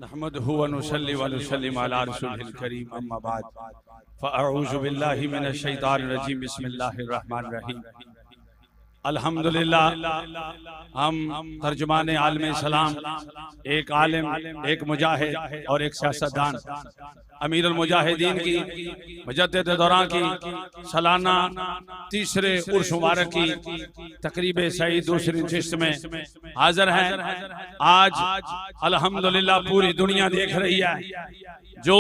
نحمده ونصلي ونسلم على رسوله الكريم اما بعد فاعوذ بالله من الشیطان الرجیم بسم اللہ الرحمن الرحیم الحمدللہ ہم ترجمان عالم اسلام ایک عالم ایک مجاہد اور ایک سیاستدان امیر المجاہدین کی مجدد دوران کی سالانہ تیسرے عرس مبارک کی تقریب سعید دوسری نشست میں حاضر ہیں۔ آج الحمدللہ پوری دنیا دیکھ رہی ہے جو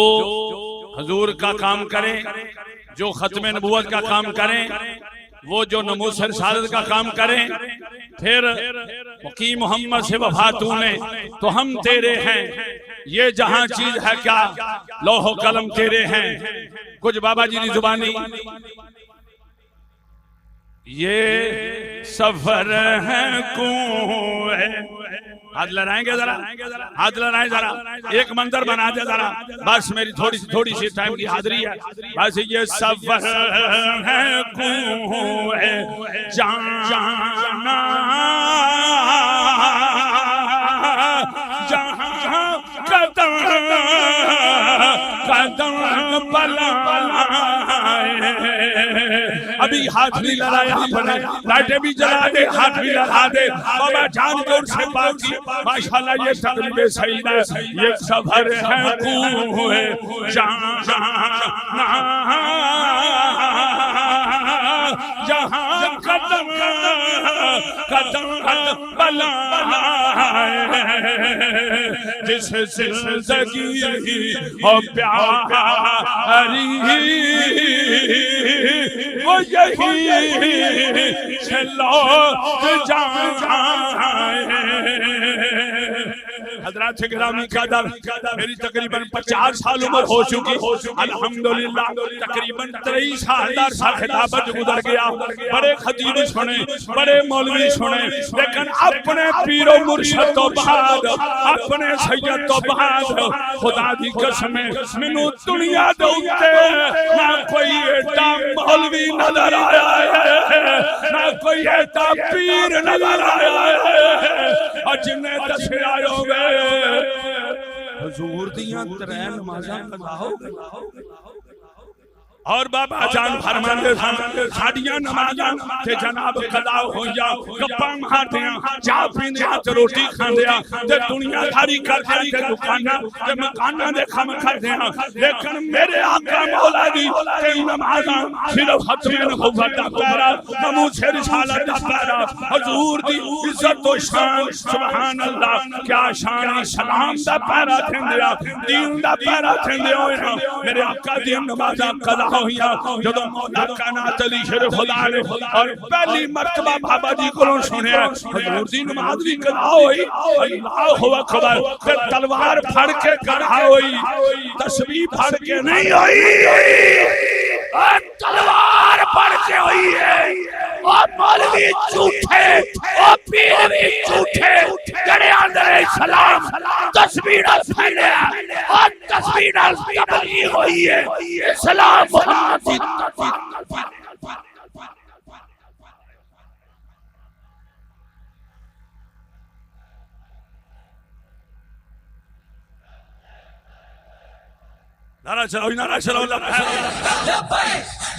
حضور کا کام کریں، جو ختم نبوت کا کام کریں، وہ جو نموذج رسالت کا کام کریں، پھر مقیم محمد سے وفاتوں نے تو ہم تیرے ہیں، یہ جہاں چیز ہے کیا لوح و قلم تیرے ہیں۔ کچھ بابا جی کی زبانی یہ سفر ہے کوئے، ہاتھ لڑائیں گے ذرا، ہاتھ لڑائیں ذرا، ایک منظر بنا دے ذرا، بس میری تھوڑی سی ٹائم کی حاضری ہے۔ بس یہ سفر ہے کوئے جانا جہاں قدم قدم بلائے، ابھی ہاتھ بھی لڑایا اپنے، لائٹیں بھی جلا دے، ہاتھ بھی لڑا دے، بابا جان جوڑ سے بات کی، ماشاءاللہ یہ تقریب سعید ہے، یہ سفر ہے کوئے جانا جہاں قدم قدم بلائے، جس زندگی ہو پیاری وہ یہی سے لوٹ جائے۔ حضرات گرامی قدر، میری تقریباً 50 سال عمر ہو چکی، الحمدللہ تقریباً 23 سال خطابت گزر گیا، بڑے خطیب سنے، بڑے مولوی سنے، لیکن اپنے پیر و مرشد تو بعد، اپنے سید تو بعد، خدا دی قسم منو دنیا دوتے نہ کوئی ایٹا مولوی نظر آیا ہے، نہ کوئی ایٹا پیر نظر آیا ہے، اور جنہیں دسے آئے ہوئے حضور دیاں ترے نمازاں قضا ہو گئی، اور بابا جان فرماندے ساڑیاں نمازاں تے جناب قضا ہو جا، گپاں ماردیاں، چاہ پیندیاں تے روٹی کھاندیاں تے دنیا دھاری کردیاں تے دکاناں تے مکاناں دے کھم کردیاں، لیکن میرے آقا مولا دی تے نمازاں صرف ختم نبوت دا پیرا، نموذج رسالت دا پیرا، حضور دی عزت و شان، سبحان اللہ کیا شان سلام دا پیرا تھندیا، دین دا پیرا تھندیا ہوئے، میرے آقا دی نمازاں قضا ہویا، جدو مولا کائنات علی شیر خدا نے اور پہلی مرتبہ بابا جی کو سنیا، حضور دی نماز بھی قضا ہوئی، اللہ اکبر، پھر تلوار پھڑ کے قضا ہوئی، تسبیح پھڑ کے نہیں ہوئی، تلوار پھڑ کے ہوئی ہے، اور مولوی جھوٹے اور پیر بھی جھوٹے، جڑے اندر اسلام تسبیح نہ پھیلے اور تسبیح نہ تبلیغ ہوئی ہے، اسلام محمد کی نعرہ چلاؤ، نعرہ چلاؤ، لبیک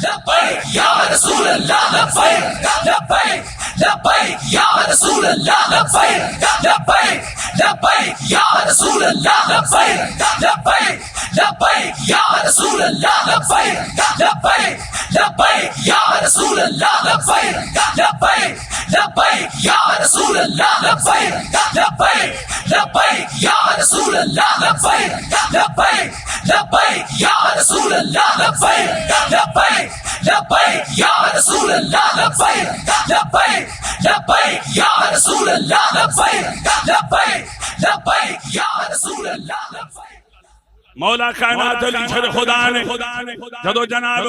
لبیک یا رسول اللہ، لبیک لبیک لبیک یا رسول اللہ، لبیک لبیک لبیک یا رسول اللہ، لبیک لبیک لبیک یا رسول اللہ، لبیک لبیک لبیک یا رسول اللہ، لبیک لبیک لبیک یا رسول اللہ، لبیک لبیک لبیک یا رسول اللہ، لبیک لبیک لبیک یا رسول اللہ، لبیک لبیک لبیک یا رسول اللہ، لبیک لبیک لبیک یا رسول اللہ، لبیک لبیک لبیک یا رسول اللہ، لبیک مولا کائنات علی شر خدا نے جدو جناب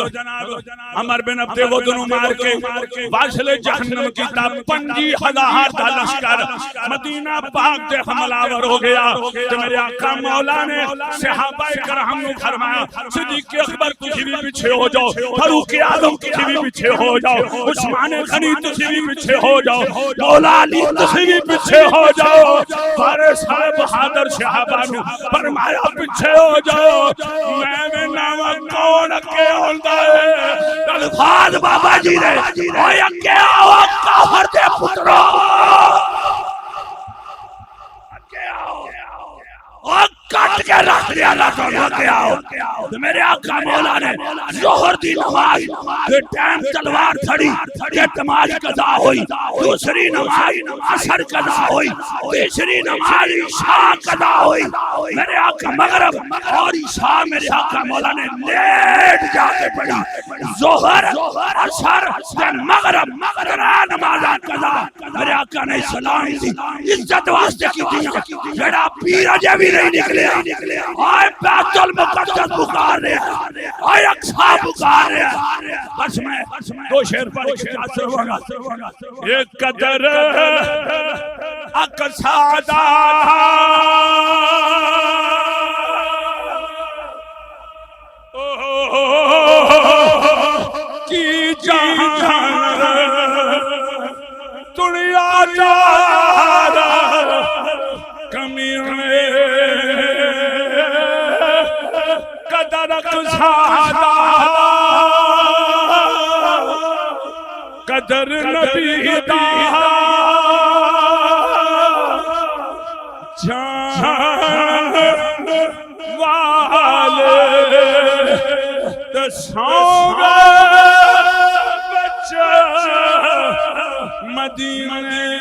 عمر بن عبد ودن مار کے واصل جہنم کی تا 50,000 دا لشکر مدینہ پاک تے حملہ ور ہو گیا تے میرے آقا مولا نے صحابہ کرام نے فرمایا صدیق اکبر تسی بھی پیچھے ہو جاؤ، فاروق اعظم تسی بھی پیچھے ہو جاؤ، عثمان غنی تسی بھی پیچھے ہو جاؤ، مولا علی تسی بھی پیچھے ہو جاؤ، سارے سارے بہادر صحابہ نے فرمایا پیچھے ہو جاؤ، میں نام کون اکے ہوندا ہے الفاظ بابا جی نے اوے اکے آؤ کافر دے پترو اکے آؤ اور کٹ کے رکھ دیا اللہ تعالیٰ کے آؤ میرے آقا مولا نے ظہر دی نماز کے ٹائم تلوار کھڑی کہ نماز قضا ہوئی، دوسری نماز عصر قضا ہوئی، تیسری نماز عشاء قضا ہوئی، میرے آقا مغرب اور عشاء میرے آقا مولا نے لیٹ جا کے پڑھی، ظہر عصر مغرب نماز قضا میرے آقا نے سلام دی عزت واسطے کی دیا جڑا پیر اجے بھی نہیں نکلے آئے بیت المقدس بکار رہے ہیں آئے اقصا بکار رہے ہیں بس میں دو شیر پڑھ کے چاہتا ہوں ایک قدر اقصا دا کی جان دنیا جارا کمی قدر اقصا دا قدر نبی دا جان والے دسوں گے بچہ مدینے